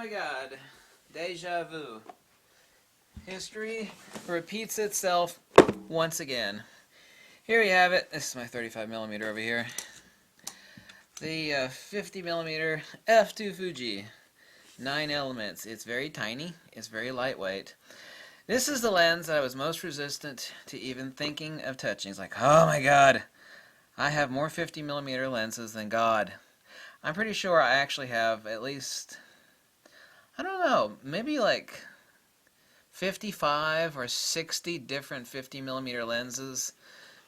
my god. Deja vu. History repeats itself once again. Here you have it. This is my 35mm over here. The 50mm f2 Fuji. 9 elements. It's very tiny. It's very lightweight. This is the lens that I was most resistant to even thinking of touching. It's like, oh my god, I have more 50mm lenses than God. I'm pretty sure I actually have at least, I don't know, maybe like 55 or 60 different 50mm lenses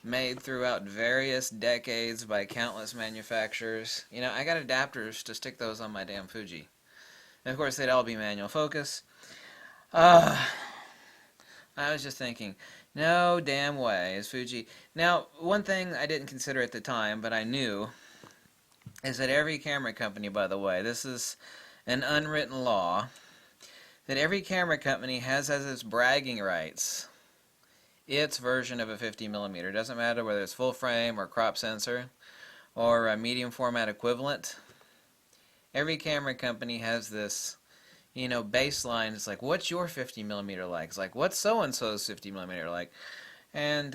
made throughout various decades by countless manufacturers. You know, I got adapters to stick those on my damn Fuji. And of course, they'd all be manual focus. I was just thinking, no damn way is Fuji. Now, one thing I didn't consider at the time, but I knew, is that every camera company, by the way, this is an unwritten law, that every camera company has as its bragging rights its version of a 50mm. It doesn't matter whether it's full frame or crop sensor or a medium format equivalent. Every camera company has this, you know, baseline. It's like, what's your 50mm like? It's like, what's so-and-so's 50mm like? And,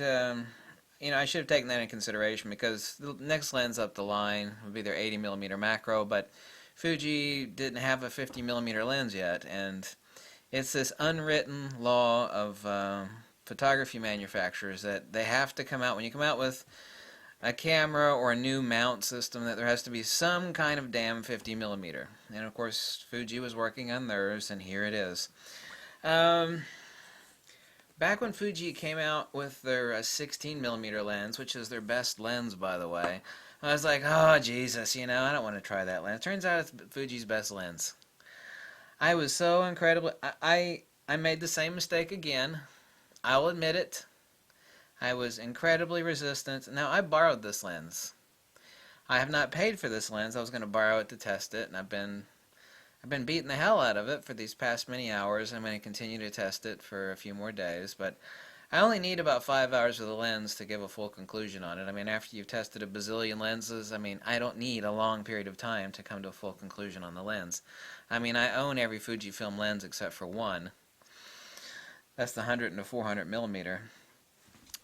you know, I should have taken that into consideration because the next lens up the line would be their 80mm macro, but Fuji didn't have a 50mm lens yet, and it's this unwritten law of photography manufacturers that they have to come out, when you come out with a camera or a new mount system, that there has to be some kind of damn 50mm. And of course, Fuji was working on theirs, and here it is. Back when Fuji came out with their 16mm lens, which is their best lens, by the way, I was like, oh, Jesus, you know, I don't want to try that lens. Turns out it's Fuji's best lens. I was so incredibly... I made the same mistake again. I'll admit it. I was incredibly resistant. Now, I borrowed this lens. I have not paid for this lens. I was going to borrow it to test it, and I've been beating the hell out of it for these past many hours. I'm going to continue to test it for a few more days, but I only need about 5 hours of the lens to give a full conclusion on it. I mean, after you've tested a bazillion lenses, I mean, I don't need a long period of time to come to a full conclusion on the lens. I mean, I own every FUJIFILM lens except for one. That's the 100 and the 400mm.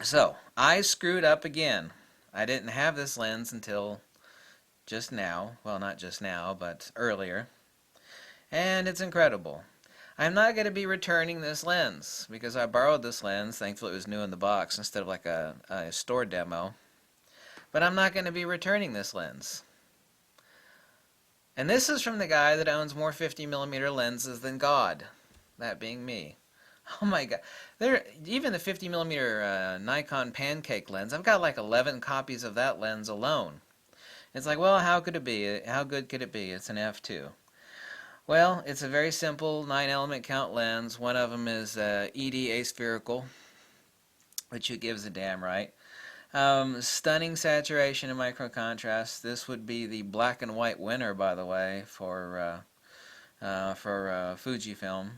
So, I screwed up again. I didn't have this lens until just now. Well, not just now, but earlier. And it's incredible. I'm not going to be returning this lens because I borrowed this lens. Thankfully, it was new in the box instead of like a store demo. But I'm not going to be returning this lens. And this is from the guy that owns more 50mm lenses than God. That being me. Oh my god. Even the 50mm Nikon pancake lens, I've got like 11 copies of that lens alone. It's like, well, how could it be? How good could it be? It's an f2. Well, it's a very simple 9-element count lens. One of them is ED aspherical, which it gives a damn right. Stunning saturation and micro contrast. This would be the black and white winner, by the way, for Fujifilm.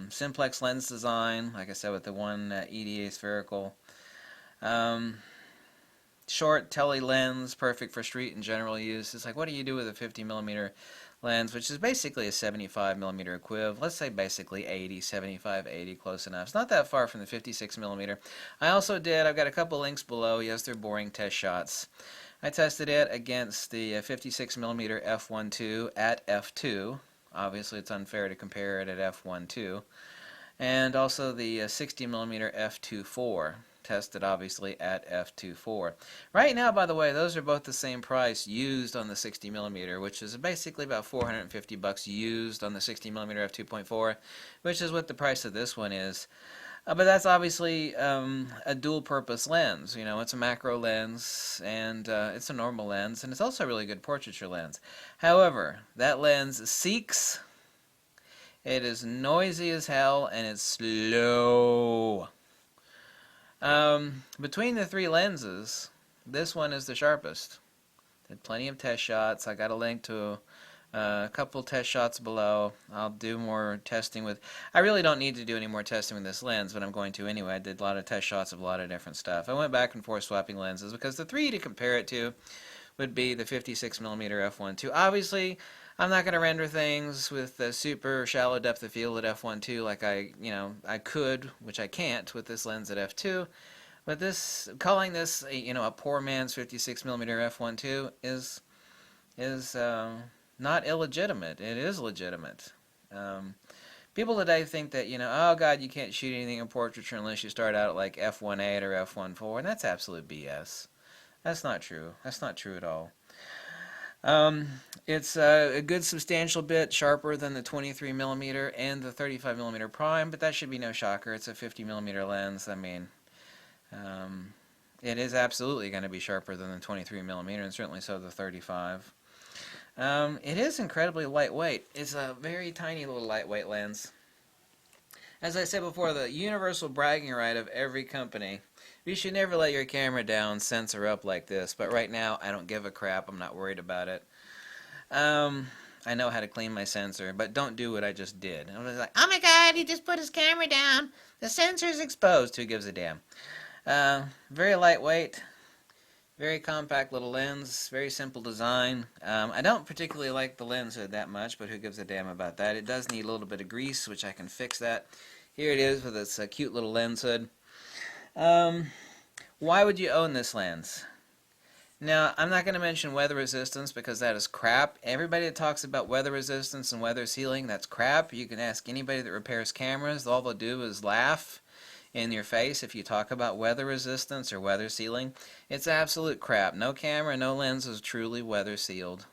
Simplex lens design, like I said, with the one ED aspherical. Short tele lens, perfect for street and general use. It's like, what do you do with a 50mm lens, which is basically a 75mm equiv. Let's say basically 80, 75, 80, close enough. It's not that far from the 56mm. I've got a couple links below. Yes, they're boring test shots. I tested it against the 56mm f1.2 at f2. Obviously, it's unfair to compare it at f1.2. And also the 60mm f2.4. Tested obviously at f2.4. Right now, by the way, those are both the same price used on the 60mm, which is basically about $450 used on the 60mm f2.4, which is what the price of this one is. But that's obviously a dual-purpose lens. You know, it's a macro lens, and it's a normal lens, and it's also a really good portraiture lens. However, that lens seeks. It is noisy as hell, and it's slow. Between the three lenses, this one is the sharpest. Did plenty of test shots. I got a link to a couple test shots below. I'll do more testing with... I really don't need to do any more testing with this lens, but I'm going to anyway. I did a lot of test shots of a lot of different stuff. I went back and forth swapping lenses because the three to compare it to would be the 56mm f1.2. Obviously, I'm not going to render things with the super shallow depth of field at f1.2 like I could, which I can't with this lens at f2. But calling this a poor man's 56mm f1.2 is not illegitimate. It is legitimate. People today think that, oh God, you can't shoot anything in portraiture unless you start out at like f1.8 or f1.4, and that's absolute BS. That's not true. That's not true at all. It's a good substantial bit sharper than the 23mm and the 35mm prime, but that should be no shocker. It's a 50mm lens. I mean, it is absolutely going to be sharper than the 23mm, and certainly so the 35. It is incredibly lightweight. It's a very tiny little lightweight lens. As I said before, the universal bragging right of every company. You should never let your camera down, sensor up like this, but right now I don't give a crap. I'm not worried about it. I know how to clean my sensor, but don't do what I just did. I was like, oh my God, he just put his camera down. The sensor's exposed. Who gives a damn? Very lightweight. Very compact little lens, very simple design. I don't particularly like the lens hood that much, but who gives a damn about that? It does need a little bit of grease, which I can fix that. Here it is with its cute little lens hood. Why would you own this lens? Now, I'm not going to mention weather resistance because that is crap. Everybody that talks about weather resistance and weather sealing, that's crap. You can ask anybody that repairs cameras. All they'll do is laugh in your face if you talk about weather resistance or weather sealing. It's absolute crap. No camera, no lens is truly weather sealed.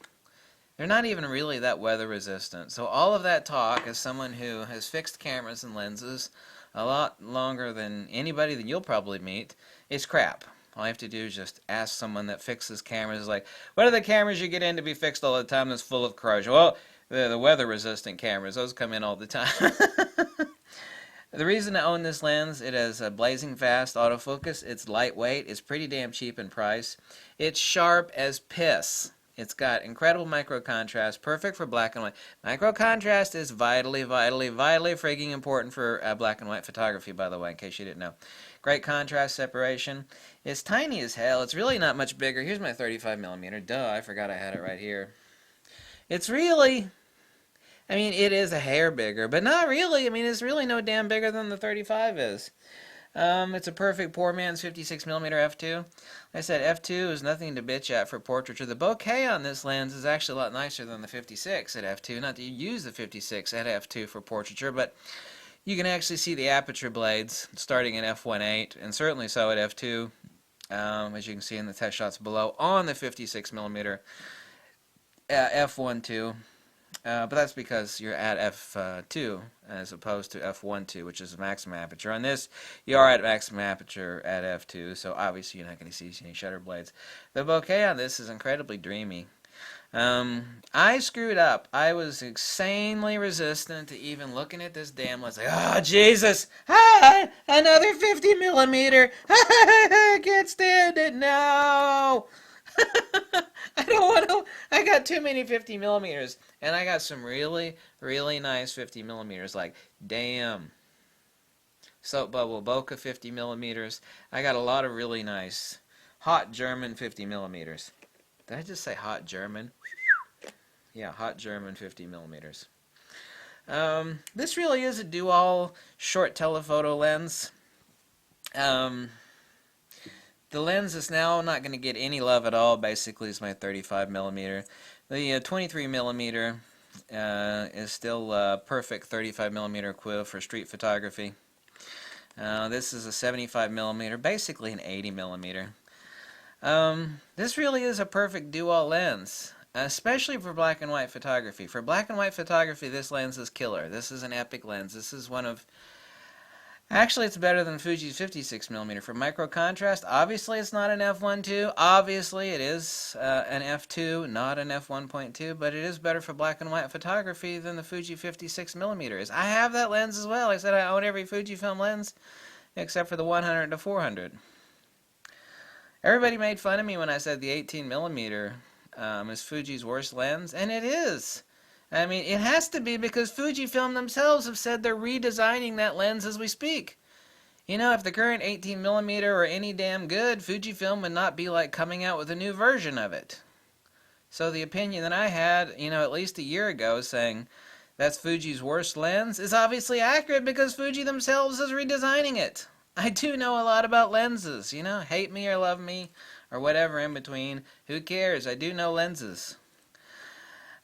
They're not even really that weather resistant. So all of that talk, as someone who has fixed cameras and lenses a lot longer than anybody that you'll probably meet, is crap. All you have to do is just ask someone that fixes cameras, like, what are the cameras you get in to be fixed all the time that's full of corrosion? Well, the weather resistant cameras, those come in all the time. The reason to own this lens, it has a blazing fast autofocus, it's lightweight, it's pretty damn cheap in price, it's sharp as piss. It's got incredible micro contrast, perfect for black and white. Micro contrast is vitally frigging important for black and white photography, by the way, in case you didn't know. Great contrast separation. It's tiny as hell. It's really not much bigger. Here's my 35mm. Duh, I forgot I had it right here. It's really... I mean, it is a hair bigger, but not really. I mean, it's really no damn bigger than the 35 is. It's a perfect poor man's 56mm f2. Like I said, f2 is nothing to bitch at for portraiture. The bokeh on this lens is actually a lot nicer than the 56 at f2. Not that you use the 56 at f2 for portraiture, but you can actually see the aperture blades starting at f1.8, and certainly so at f2, as you can see in the test shots below, on the 56mm f1.2. But that's because you're at f2 as opposed to f1.2, which is maximum aperture. On this, you are at maximum aperture at f2, so obviously you're not going to see any shutter blades. The bokeh on this is incredibly dreamy. I screwed up. I was insanely resistant to even looking at this damn lens. Like, oh, Jesus! Ah, another 50mm! I can't stand it! No! I don't want to. I got too many 50mm, and I got some really nice 50mm. Like, damn, soap bubble bokeh 50mm. I got a lot of really nice hot German 50mm. Did I just say hot German? Yeah, hot German 50mm. This really is a do-all short telephoto lens. The lens is now not going to get any love at all, basically, is my 35mm. The 23mm is still perfect 35mm quill for street photography. This is a 75mm, basically an 80mm. This really is a perfect do-all lens, especially for black and white photography. For black and white photography, this lens is killer. This is an epic lens. This is one of... Actually, it's better than Fuji's 56mm. For micro contrast, obviously it's not an f1.2. Obviously it is an f2, not an f1.2, but it is better for black and white photography than the Fuji 56mm is. I have that lens as well. I said I own every Fujifilm lens except for the 100 to 400. Everybody made fun of me when I said the 18mm is Fuji's worst lens, and it is. I mean, it has to be because Fujifilm themselves have said they're redesigning that lens as we speak. You know, if the current 18mm were any damn good, Fujifilm would not be like coming out with a new version of it. So the opinion that I had, at least a year ago saying that's Fuji's worst lens is obviously accurate because Fuji themselves is redesigning it. I do know a lot about lenses, hate me or love me or whatever in between. Who cares? I do know lenses.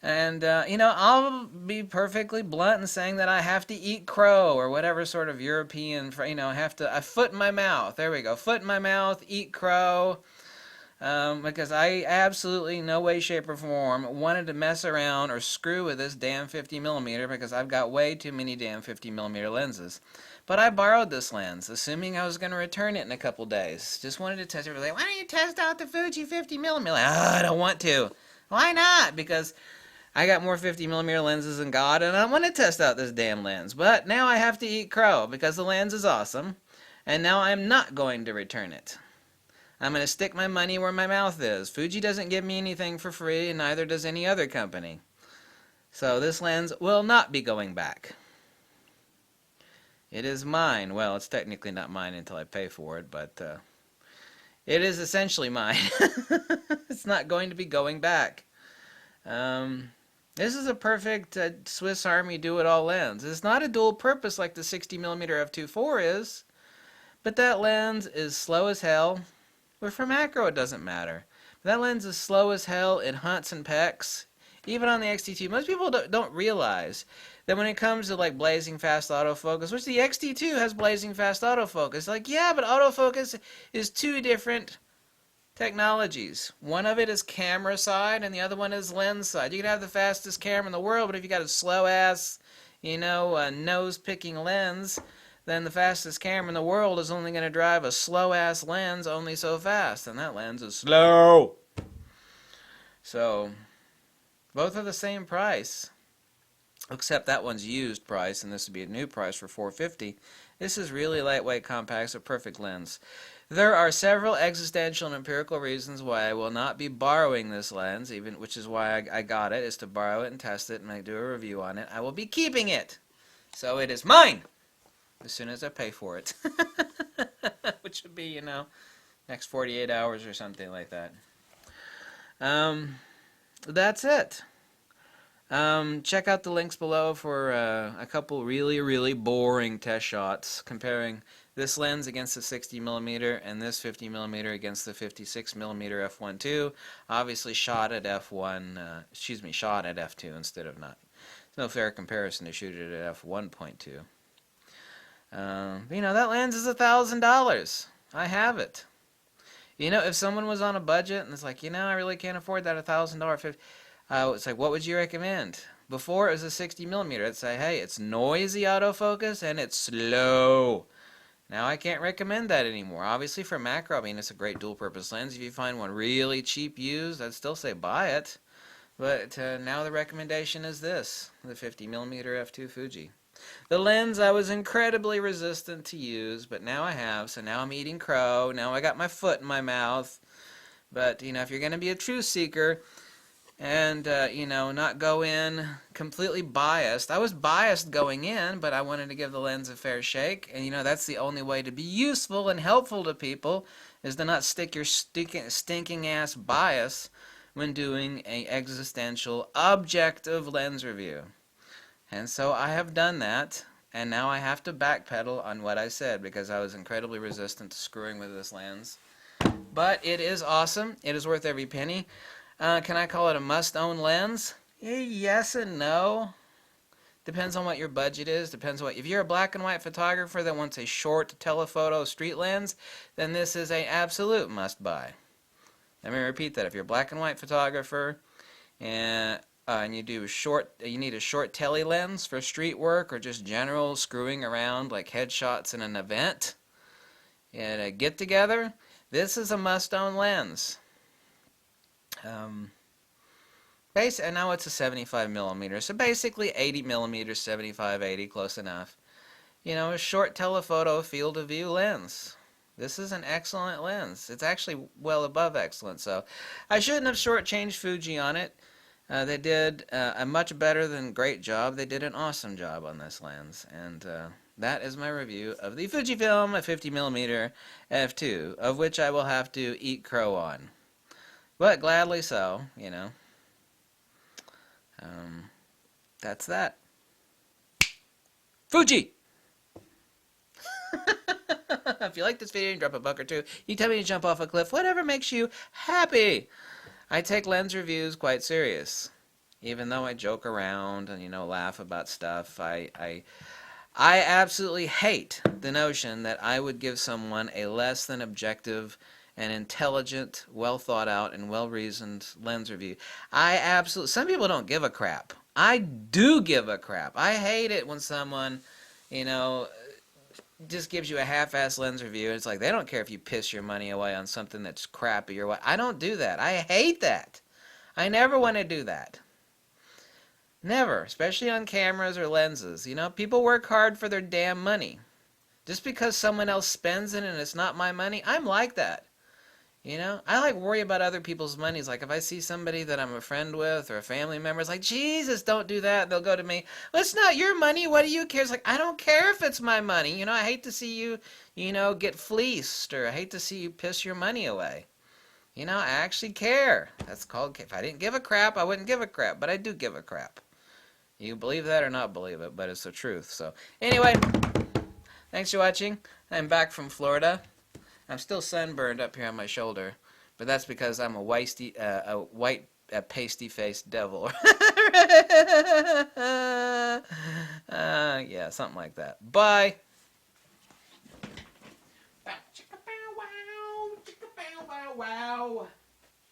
And, I'll be perfectly blunt in saying that I have to eat crow or whatever sort of European, have to, a foot in my mouth. There we go. Foot in my mouth, eat crow. Because I absolutely, no way, shape, or form wanted to mess around or screw with this damn 50mm because I've got way too many damn 50mm lenses. But I borrowed this lens, assuming I was going to return it in a couple days. Just wanted to test it. Like, why don't you test out the Fuji 50mm? Like, I don't want to. Why not? Because I got more 50mm lenses than God, and I want to test out this damn lens. But now I have to eat crow because the lens is awesome, and now I'm not going to return it. I'm going to stick my money where my mouth is. Fuji doesn't give me anything for free, and neither does any other company. So this lens will not be going back. It is mine. Well, it's technically not mine until I pay for it, but it is essentially mine. It's not going to be going back. This is a perfect Swiss Army do-it-all lens. It's not a dual purpose like the 60mm f2.4 is, but that lens is slow as hell. But for macro, it doesn't matter. That lens is slow as hell. It hunts and pecks. Even on the XT2. Most people don't realize that when it comes to like blazing fast autofocus, which the XT2 has blazing fast autofocus. Like, yeah, but autofocus is two different technologies. One of it is camera side and the other one is lens side. You can have the fastest camera in the world, but if you got a slow ass, nose picking lens, then the fastest camera in the world is only going to drive a slow-ass lens only so fast, and that lens is slow. So, both are the same price, except that one's used price, and this would be a new price for $450. This is really lightweight, compact, a perfect lens. There are several existential and empirical reasons why I will not be borrowing this lens, which is why I got it, is to borrow it and test it and do a review on it. I will be keeping it, so it is mine as soon as I pay for it. Which would be, next 48 hours or something like that. That's it. Check out the links below for a couple really, really boring test shots comparing this lens against the 60mm and this 50mm against the 56mm f1.2. Obviously shot at shot at f2 instead of not. It's no fair comparison to shoot it at f1.2. That lens is $1,000. I have it. If someone was on a budget and it's like, I really can't afford that $1,000. It's like, what would you recommend? Before, it was a 60mm. I'd say, hey, it's noisy autofocus and it's slow. Now I can't recommend that anymore. Obviously for macro, it's a great dual-purpose lens. If you find one really cheap used, I'd still say buy it. But now the recommendation is this, the 50mm f2 Fuji. The lens I was incredibly resistant to use, but now I have, so now I'm eating crow, now I got my foot in my mouth. But, if you're going to be a truth seeker and, not go in completely biased. I was biased going in, but I wanted to give the lens a fair shake. And, that's the only way to be useful and helpful to people is to not stick your stinking ass bias when doing an existential, objective lens review. And so I have done that, and now I have to backpedal on what I said because I was incredibly resistant to screwing with this lens. But it is awesome. It is worth every penny. Can I call it a must-own lens? Yes and no. Depends on what your budget is. If you're a black and white photographer that wants a short telephoto street lens, then this is an absolute must-buy. Let me repeat that. If you're a black and white photographer and you need a short tele lens for street work or just general screwing around like headshots in an event and a get together, this is a must-own lens. And now it's a 75mm, so basically 80mm, 75-80, close enough. A short telephoto field of view lens. This is an excellent lens. It's actually well above excellent, so I shouldn't have shortchanged Fuji on it. They did a much better than great job. They did an awesome job on this lens. And that is my review of the FUJIFILM 50mm f2, of which I will have to eat crow on. But gladly so, That's that. Fuji! If you like this video, you drop a buck or two. You tell me to jump off a cliff. Whatever makes you happy. I take lens reviews quite serious. Even though I joke around and, laugh about stuff, I absolutely hate the notion that I would give someone a less than objective and intelligent, well thought out, and well reasoned lens review. Some people don't give a crap. I do give a crap. I hate it when someone, just gives you a half-ass lens review. It's like they don't care if you piss your money away on something that's crappy or what. I don't do that. I hate that. I never want to do that. Never, especially on cameras or lenses. People work hard for their damn money. Just because someone else spends it and it's not my money, I'm like that. I like worry about other people's money. It's like if I see somebody that I'm a friend with or a family member, it's like, Jesus, don't do that. They'll go to me, well, it's not your money. What do you care? It's like, I don't care if it's my money. I hate to see you, get fleeced, or I hate to see you piss your money away. I actually care. That's called, if I didn't give a crap, I wouldn't give a crap, but I do give a crap. You believe that or not believe it, but it's the truth. So anyway, thanks for watching. I'm back from Florida. I'm still sunburned up here on my shoulder, but that's because I'm a white pasty-faced devil. Yeah, something like that. Bye. Wow.